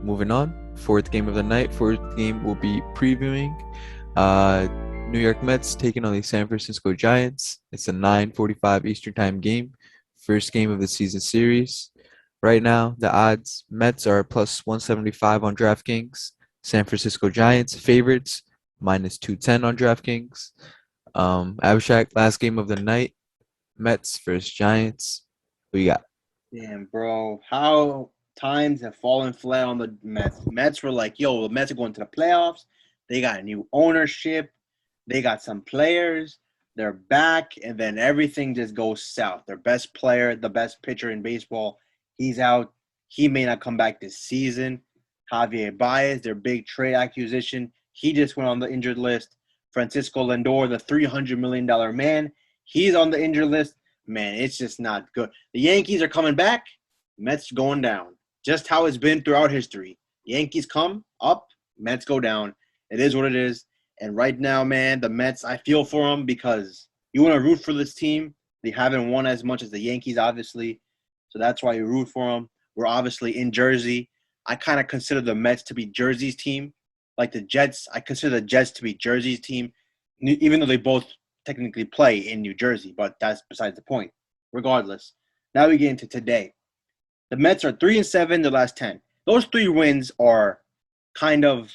moving on. Fourth game of the night. Fourth game will be previewing uh, New York Mets taking on the San Francisco Giants. It's a 9:45 Eastern Time game. First game of the season series. Right now, the odds Mets are plus 175 on DraftKings. San Francisco Giants favorites minus 210 on DraftKings. Abhishek, last game of the night. Mets versus Giants. Who you got? Damn, bro. How times have fallen flat on the Mets. Mets were like, yo, the Mets are going to the playoffs. They got a new ownership. They got some players. They're back. And then everything just goes south. Their best player, the best pitcher in baseball, he's out. He may not come back this season. Javier Baez, their big trade acquisition, he just went on the injured list. Francisco Lindor, the $300 million man, he's on the injured list. Man, it's just not good. The Yankees are coming back. Mets going down. Just how it's been throughout history. Yankees come up, Mets go down. It is what it is. And right now, man, the Mets, I feel for them because you want to root for this team. They haven't won as much as the Yankees, obviously. So that's why you root for them. We're obviously in Jersey. I kind of consider the Mets to be Jersey's team. Like the Jets, I consider the Jets to be Jersey's team, even though they both technically play in New Jersey, but that's besides the point. Regardless, now we get into today. The Mets are 3-7 the last 10. Those 3 wins are kind of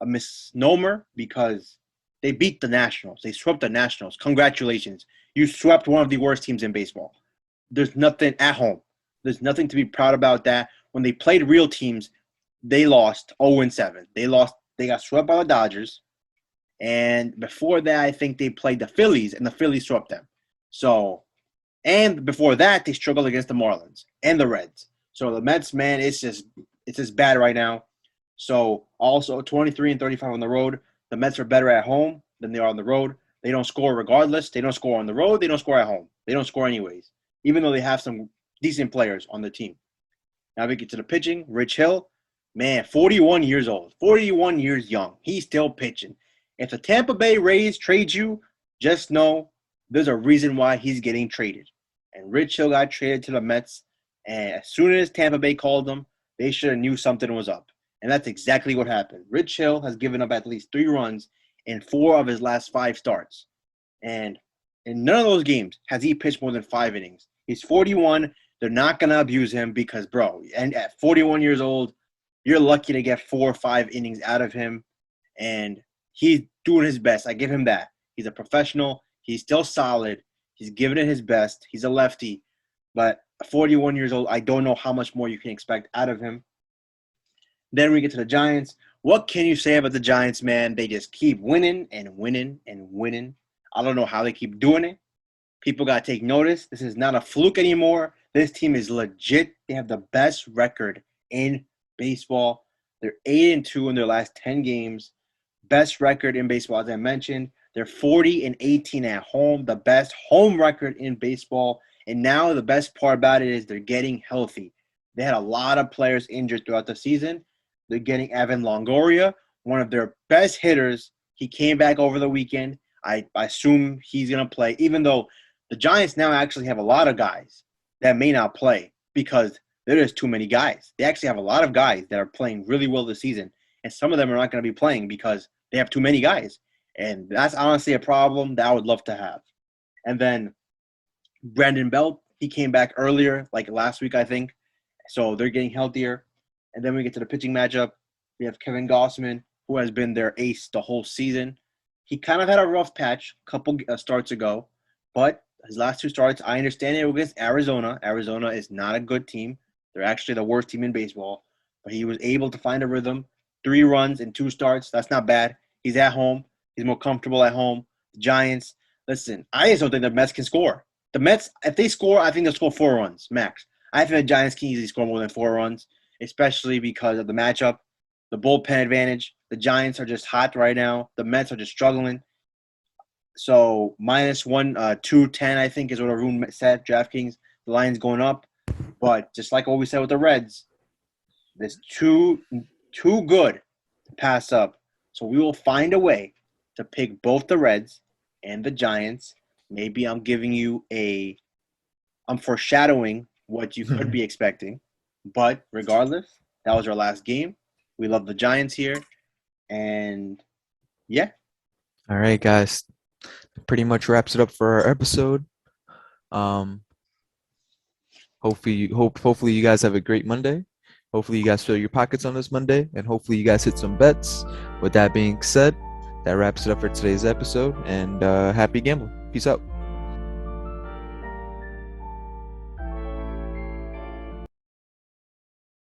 a misnomer because they beat the Nationals. They swept the Nationals. Congratulations. You swept one of the worst teams in baseball. There's nothing at home. There's nothing to be proud about that. When they played real teams, they lost 0-7. They got swept by the Dodgers. And before that, I think they played the Phillies, and the Phillies swept them. So, and before that, they struggled against the Marlins and the Reds. So the Mets, man, it's just bad right now. So also 23-35 on the road. The Mets are better at home than they are on the road. They don't score regardless. They don't score on the road. They don't score at home. They don't score anyways, even though they have some decent players on the team. Now we get to the pitching. Rich Hill, man, 41 years old, 41 years young. He's still pitching. If the Tampa Bay Rays trade you, just know there's a reason why he's getting traded. And Rich Hill got traded to the Mets, and as soon as Tampa Bay called them, they should have knew something was up. And that's exactly what happened. Rich Hill has given up at least 3 runs in 4 of his last 5 starts. And in none of those games has he pitched more than 5 innings. He's 41. They're not going to abuse him because, bro, and at 41 years old, you're lucky to get 4 or 5 innings out of him. And he's doing his best. I give him that. He's a professional. He's still solid. He's giving it his best. He's a lefty. But 41 years old, I don't know how much more you can expect out of him. Then we get to the Giants. What can you say about the Giants, man? They just keep winning and winning and winning. I don't know how they keep doing it. People got to take notice. This is not a fluke anymore. This team is legit. They have the best record in baseball. They're 8-2 in their last 10 games. Best record in baseball, as I mentioned. They're 40-18 at home, the best home record in baseball. And now the best part about it is they're getting healthy. They had a lot of players injured throughout the season. They're getting Evan Longoria, one of their best hitters. He came back over the weekend. I assume he's going to play, even though the Giants now actually have a lot of guys that may not play because there is too many guys. They actually have a lot of guys that are playing really well this season, and some of them are not going to be playing because they have too many guys. And that's honestly a problem that I would love to have. And then Brandon Belt, he came back earlier, like last week, I think. So they're getting healthier. And then we get to the pitching matchup. We have Kevin Gossman, who has been their ace the whole season. He kind of had a rough patch a couple starts ago, but his last 2 starts, I understand it against Arizona. Arizona is not a good team. They're actually the worst team in baseball. But he was able to find a rhythm. 3 runs in 2 starts. That's not bad. He's at home. He's more comfortable at home. The Giants, listen, I just don't think the Mets can score. The Mets, if they score, I think they'll score 4 runs max. I think the Giants can easily score more than 4 runs, especially because of the matchup, the bullpen advantage. The Giants are just hot right now. The Mets are just struggling. So minus 210, I think, is what Arun said. DraftKings, the line's going up. But just like what we said with the Reds, there's too good to pass up. So we will find a way to pick both the Reds and the Giants. Maybe I'm foreshadowing what you could be expecting. But regardless, that was our last game. We love the Giants here, and yeah, All right, guys. Pretty much wraps it up for our episode. Um, hopefully you guys have a great Monday. Hopefully you guys fill your pockets on this Monday, and hopefully you guys hit some bets. With that being said, that wraps it up for today's episode, and happy gambling. Peace out.